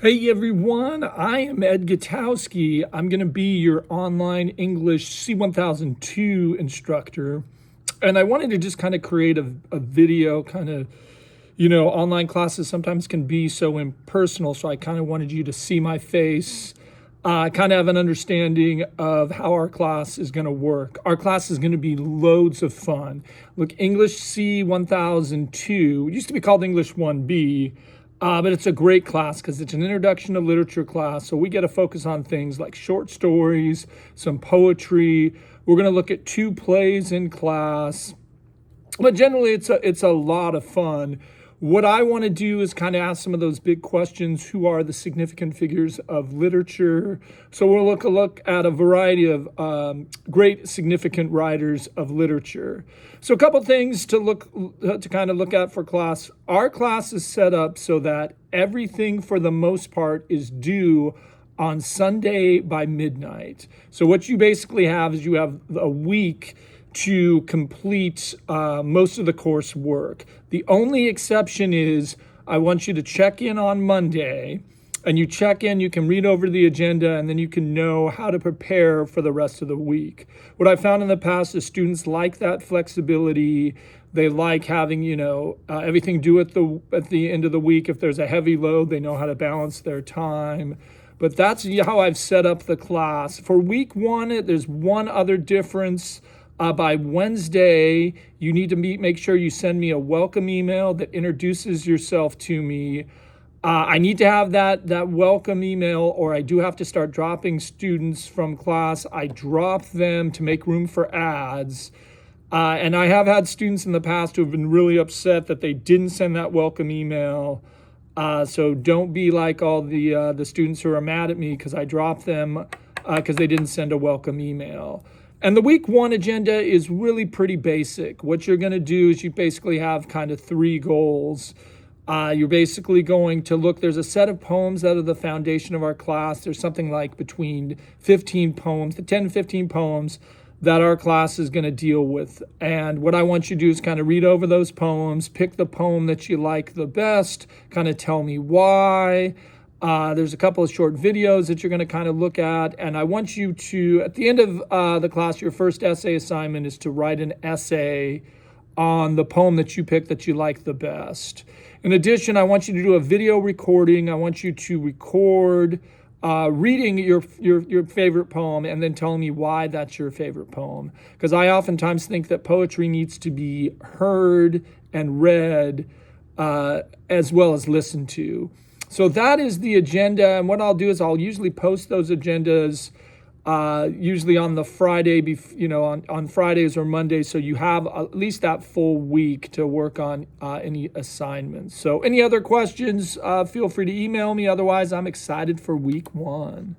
Hey everyone, I am Ed Gutowski. I'm going to be your online English C1002 instructor. And I wanted to just kind of create a video online classes sometimes can be so impersonal. So I kind of wanted you to see my face, kind of have an understanding of how our class is going to work. Our class is going to be loads of fun. Look, English C1002, it used to be called English 1B. But it's a great class because it's an introduction to literature class. So we get to focus on things like short stories, some poetry. We're going to look at 2 plays in class. But generally, it's a lot of fun. What I want to do is kind of ask some of those big questions. Who are the significant figures of literature? So we'll look at a variety of great significant writers of literature. So a couple things to kind of look at for class. Our class is set up so that everything for the most part is due on Sunday by midnight. So what you basically have is you have a week to complete most of the coursework. The only exception is I want you to check in on Monday, and you check in, you can read over the agenda, and then you can know how to prepare for the rest of the week. What I found in the past is students like that flexibility. They like having, everything due at the end of the week. If there's a heavy load, they know how to balance their time. But that's how I've set up the class. For week 1, there's one other difference. By Wednesday, you need to make sure you send me a welcome email that introduces yourself to me. I need to have that welcome email, or I do have to start dropping students from class. I drop them to make room for ads. And I have had students in the past who have been really upset that they didn't send that welcome email. So don't be like all the students who are mad at me because I dropped them because they didn't send a welcome email. And the week 1 agenda is really pretty basic. What you're going to do is you basically have kind of 3 goals. You're basically going to look, there's a set of poems that are the foundation of our class. There's something like between 15 poems, the 10 to 15 poems that our class is going to deal with. And what I want you to do is kind of read over those poems, pick the poem that you like the best, kind of tell me why. There's a couple of short videos that you're going to kind of look at. And I want you to, at the end of the class, your first essay assignment is to write an essay on the poem that you pick that you like the best. In addition, I want you to do a video recording. I want you to record reading your favorite poem and then telling me why that's your favorite poem. Because I oftentimes think that poetry needs to be heard and read as well as listened to. So that is the agenda, and what I'll do is I'll usually post those agendas usually on the Friday, on Fridays or Mondays, so you have at least that full week to work on any assignments. So any other questions, feel free to email me. Otherwise, I'm excited for week 1.